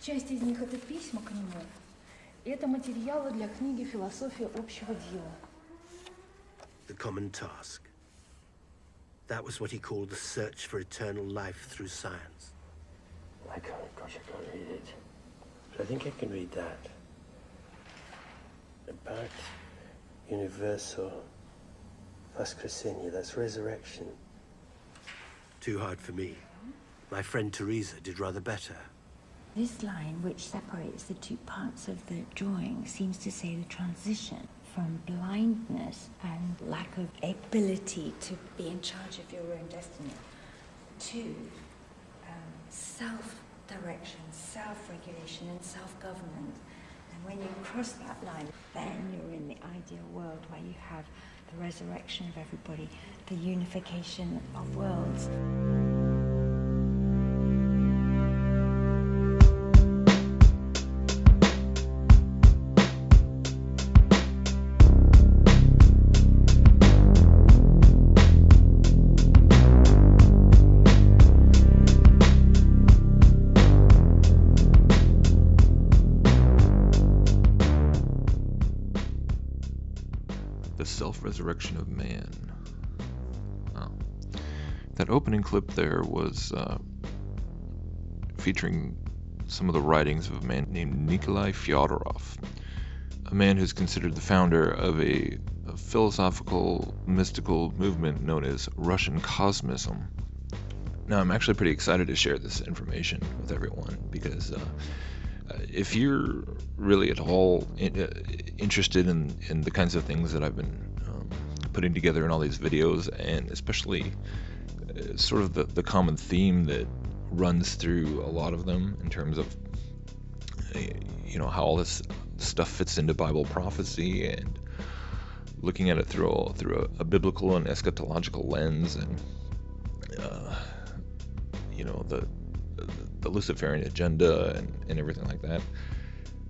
Часть из них — это письма к нему. И это материалы для книги «Философия общего дела». The common task. That was what he called the search for eternal life through science. I can't read it. But I think I can read that. About universal Voskresение, that's resurrection. Too hard for me. My friend Teresa did rather better. This line, which separates the two parts of the drawing, seems to say the transition from blindness and lack of ability to be in charge of your own destiny to self-direction, self-regulation, and self-government. And when you cross that line, then you're in the ideal world where you have the resurrection of everybody, the unification of worlds. Self-resurrection of man. Oh. That opening clip there was featuring some of the writings of a man named Nikolai Fyodorov, a man who's considered the founder of a philosophical, mystical movement known as Russian Cosmism. Now, I'm actually pretty excited to share this information with everyone because if you're really at all interested in the kinds of things that I've been putting together in all these videos, and especially sort of the common theme that runs through a lot of them in terms of how all this stuff fits into Bible prophecy and looking at it through a biblical and eschatological lens, and the Luciferian agenda and everything like that,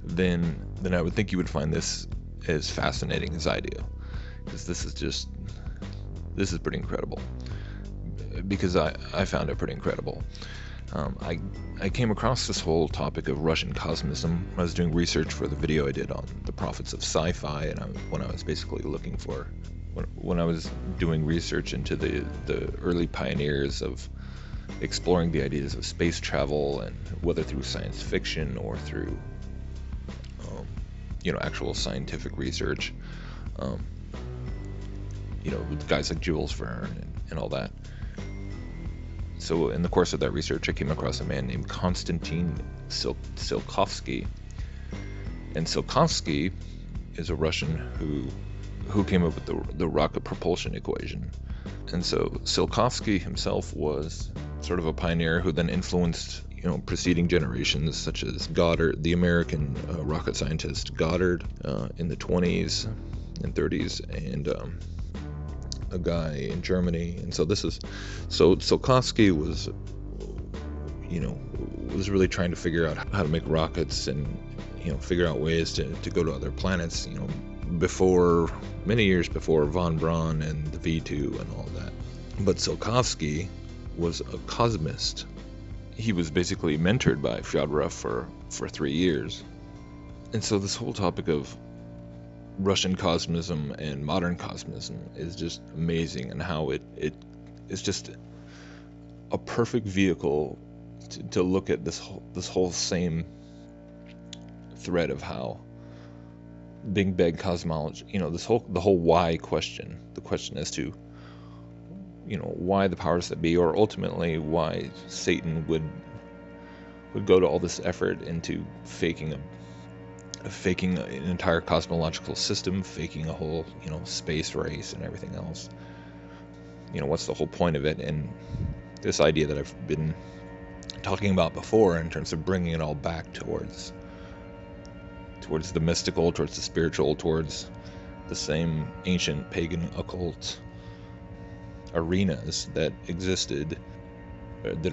then I would think you would find this as fascinating as I do, because this is pretty incredible, because I found it pretty incredible. I came across this whole topic of Russian Cosmism when I was doing research for the video I did on the prophets of sci-fi, and when I was basically looking for, when I was doing research into the early pioneers of exploring the ideas of space travel, and whether through science fiction or through actual scientific research, with guys like Jules Verne and all that. So in the course of that research, I came across a man named Konstantin Tsiolkovsky, and Tsiolkovsky is a Russian who came up with the rocket propulsion equation. And so Tsiolkovsky himself was sort of a pioneer who then influenced preceding generations, such as Goddard, the American rocket scientist Goddard in the 20s and 30s, and a guy in Germany. And so Tsiolkovsky was really trying to figure out how to make rockets and figure out ways to go to other planets, many years before von Braun and the V2 and all that. But Tsiolkovsky was a cosmist. He was basically mentored by Fyodorov for 3 years. And so this whole topic of Russian Cosmism and modern Cosmism is just amazing, and how it is just a perfect vehicle to look at this whole same thread of how Big Bang cosmology, the whole why question, the question as to why the powers that be, or ultimately why Satan would go to all this effort into faking an entire cosmological system, faking a whole space race and everything else. What's the whole point of it? And this idea that I've been talking about before, in terms of bringing it all back towards the mystical, towards the spiritual, towards the same ancient pagan occult arenas that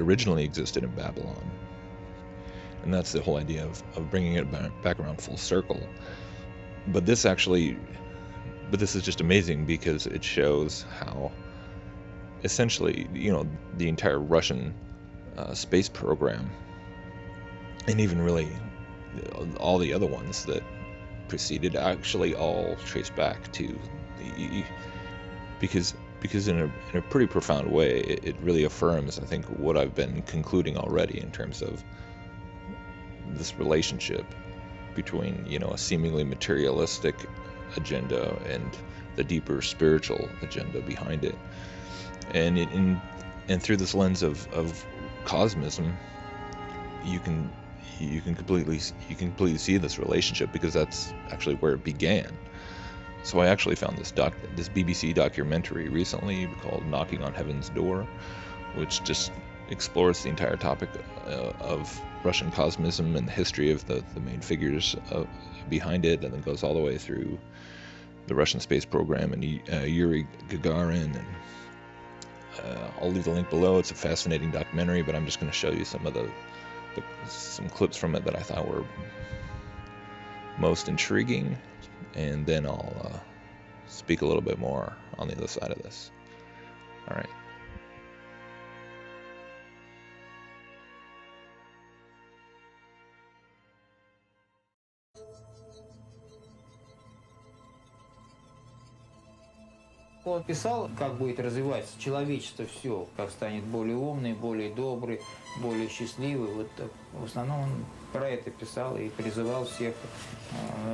originally existed in Babylon. And that's the whole idea of bringing it back around full circle. But this is just amazing, because it shows how essentially the entire Russian space program and even really all the other ones that preceded actually all trace back to the, because in a pretty profound way it really affirms, I think, what I've been concluding already in terms of this relationship between, you know, a seemingly materialistic agenda and the deeper spiritual agenda behind it. And through this lens of Cosmism, you can completely see this relationship, because that's actually where it began. So I actually found this BBC documentary recently called Knocking on Heaven's Door, which just explores the entire topic of Russian Cosmism and the history of the main figures behind it, and then goes all the way through the Russian space program and Yuri Gagarin. And I'll leave the link below. It's a fascinating documentary, but I'm just going to show you some of some clips from it that I thought were most intriguing, and then I'll speak a little bit more on the other side of this. All right. Он писал, как будет развиваться человечество, все, как станет более умный, более добрый, более счастливый. Вот так. В основном он про это писал и призывал всех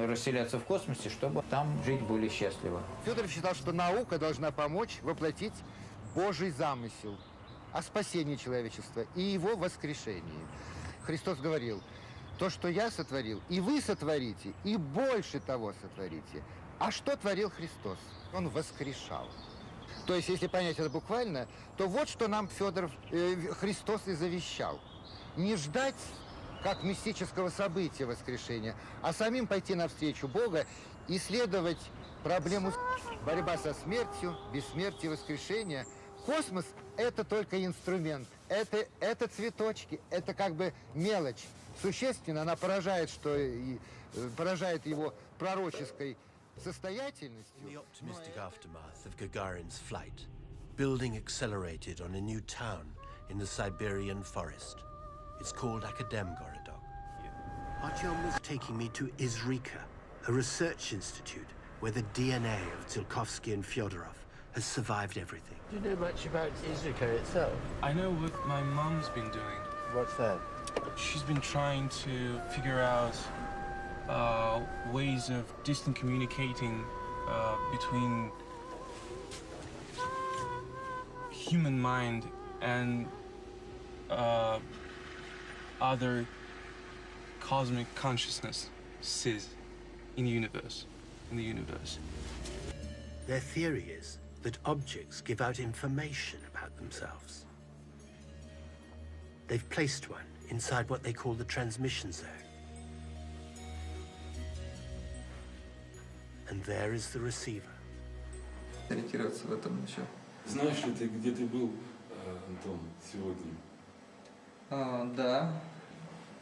расселяться в космосе, чтобы там жить более счастливо. Федоров считал, что наука должна помочь воплотить Божий замысел о спасении человечества и его воскрешении. Христос говорил: то, что я сотворил, и вы сотворите, и больше того сотворите. А что творил Христос? Он воскрешал. То есть, если понять это буквально, то вот что нам Христос и завещал. Не ждать как мистического события воскрешения, а самим пойти навстречу Бога, исследовать проблему борьба со смертью, бессмертие, воскрешение. Космос – это только инструмент, это цветочки, это как бы мелочь. Существенно она поражает его пророческой состоятельностью. In the optimistic aftermath of Gagarin's flight, building accelerated on a new town in the Siberian forest. It's called Akademgorodok. Artyom was taking me to Izrika, a research institute where the DNA of Tsiolkovsky and Fyodorov has survived everything. Do you know much about Izrika itself? I know what my mom's been doing. What's that? She's been trying to figure out ways of distant communicating between human mind and other cosmic consciousnesses in the universe. Their theory is that objects give out information about themselves. They've placed one inside what they call the transmission zone. And there is the receiver. Ориентироваться в этом еще. Знаешь ли ты, где ты был, Антон, сегодня? Да.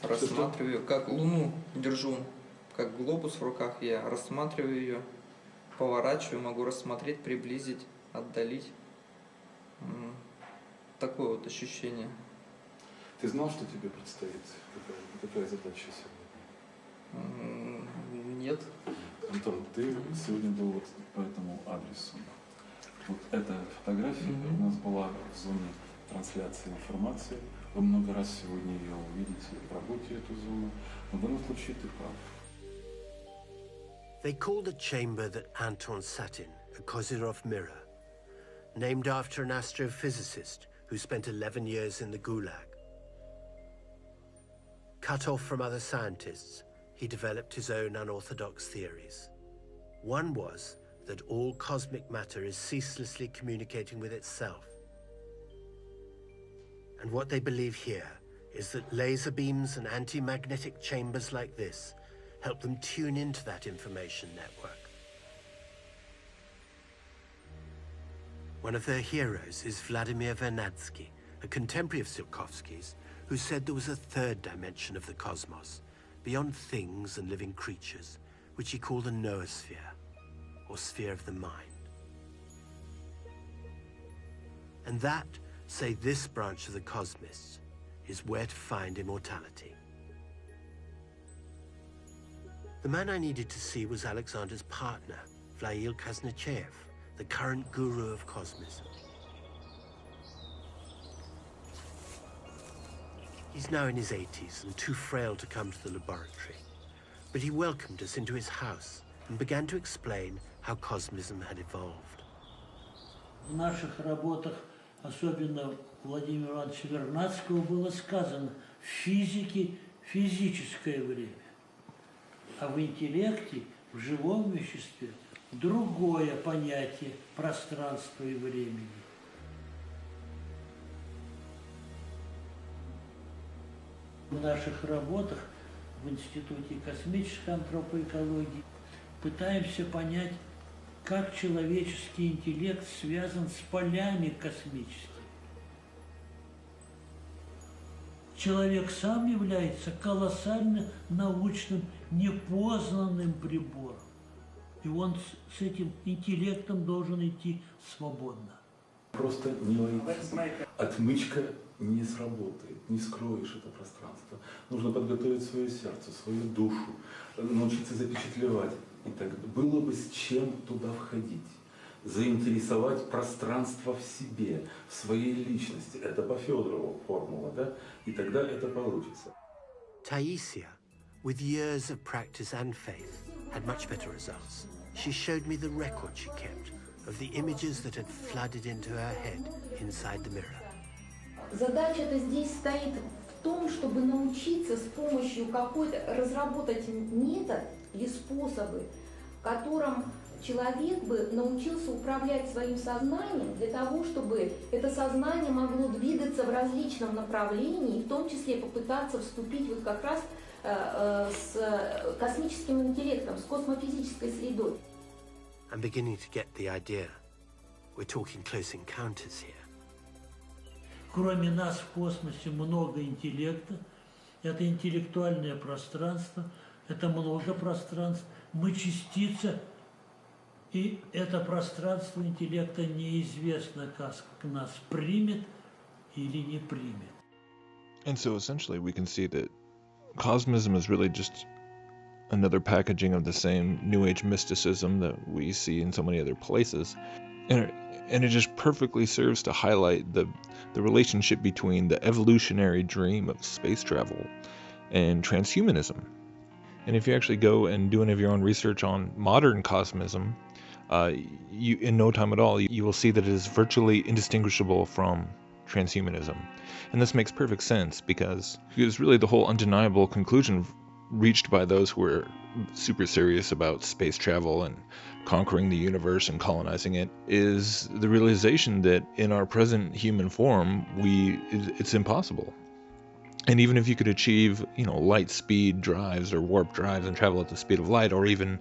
Рассматриваю, как Луну держу, как глобус в руках, я рассматриваю ее, поворачиваю, могу рассмотреть, приблизить, отдалить. Такое вот ощущение. Ты знал, что тебе предстоит? Какая задача сегодня? Нет. Антон, ты сегодня был вот по этому адресу. Вот эта фотография у нас была в зоне трансляции информации. Вы много раз сегодня ее увидите в работе, эту зону. Но в данном случае ты прав. They call the chamber that Anton sat in a Kozyrov mirror, named after an astrophysicist who spent 11 years in the Gulag. Cut off from other scientists, he developed his own unorthodox theories. One was that all cosmic matter is ceaselessly communicating with itself. And what they believe here is that laser beams and anti-magnetic chambers like this help them tune into that information network. One of their heroes is Vladimir Vernadsky, a contemporary of Tsiolkovsky's, who said there was a third dimension of the cosmos, beyond things and living creatures, which he called the noosphere, or sphere of the mind. And that, say this branch of the cosmists, is where to find immortality. The man I needed to see was Alexander's partner, Vlail Kaznechev, the current guru of Cosmism. He's now in his 80s and too frail to come to the laboratory, but he welcomed us into his house and began to explain how Cosmism had evolved. В наших работах, особенно Владимира Ивановича Вернадского, было сказано: в физике физическое время, а в интеллекте, в живом веществе, другое понятие пространства и времени. В наших работах в Институте космической антропоэкологии пытаемся понять, как человеческий интеллект связан с полями космическими. Человек сам является колоссально научным, непознанным прибором. И он с этим интеллектом должен идти свободно. Просто не войти. Отмычка не сработает, не скроешь это пространство. Нужно подготовить свое сердце, свою душу, научиться запечатлевать. И так было бы с чем туда входить. Заинтересовать пространство в себе, в своей личности. Это по Федорову формула, да? И тогда это получится. Taisia, with years of practice and faith, had much better results. She showed me the record she kept of the images that had flooded into her head inside the mirror. Задача-то здесь стоит в том, чтобы научиться с помощью какой-то, разработать метод или способы, в котором человек бы научился управлять своим сознанием для того, чтобы это сознание могло двигаться в различном направлении, в том числе попытаться вступить вот как раз с космическим интеллектом, с космофизической средой. I'm beginning to get the idea. We're talking close encounters here. Кроме нас в космосе много интеллекта. Это интеллектуальное пространство, это много пространств. Мы частица, и это пространство интеллекта неизвестно, как нас примет или не примет. And so essentially we can see that Cosmism is really just another packaging of the same New Age mysticism that we see in so many other places. And it just perfectly serves to highlight the relationship between the evolutionary dream of space travel and transhumanism. And if you actually go and do any of your own research on modern cosmism, you, in no time at all, you will see that it is virtually indistinguishable from transhumanism. And this makes perfect sense because it's really the whole undeniable conclusion reached by those who are super serious about space travel and conquering the universe and colonizing it is the realization that in our present human form, it's impossible. And even if you could achieve, light speed drives or warp drives and travel at the speed of light, or even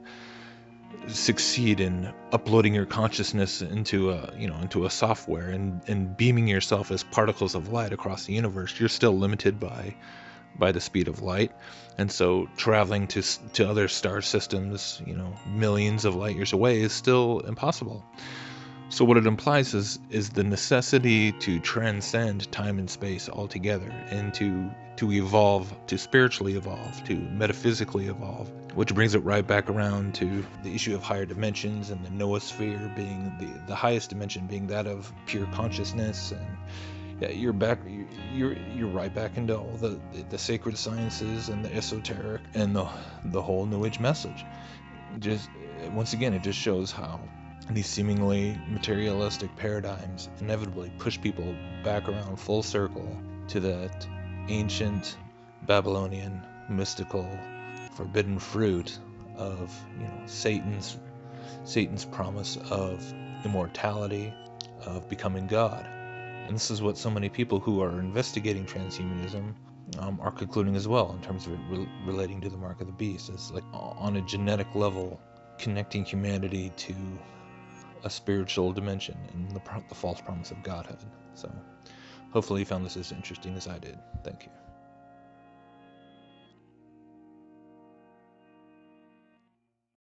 succeed in uploading your consciousness into a software and beaming yourself as particles of light across the universe, you're still limited by the speed of light. And so traveling to other star systems, millions of light years away is still impossible. So what it implies is the necessity to transcend time and space altogether and to evolve, to spiritually evolve, to metaphysically evolve, which brings it right back around to the issue of higher dimensions and the noosphere being the highest dimension being that of pure consciousness. And you're right back into all the sacred sciences and the esoteric and the whole New Age message. Just once again, it just shows how these seemingly materialistic paradigms inevitably push people back around full circle to that ancient Babylonian mystical forbidden fruit of Satan's promise of immortality, of becoming God. And this is what so many people who are investigating transhumanism are concluding as well, in terms of it relating to the mark of the beast. It's like on a genetic level, connecting humanity to a spiritual dimension and the false promise of Godhood. So hopefully you found this as interesting as I did. Thank you.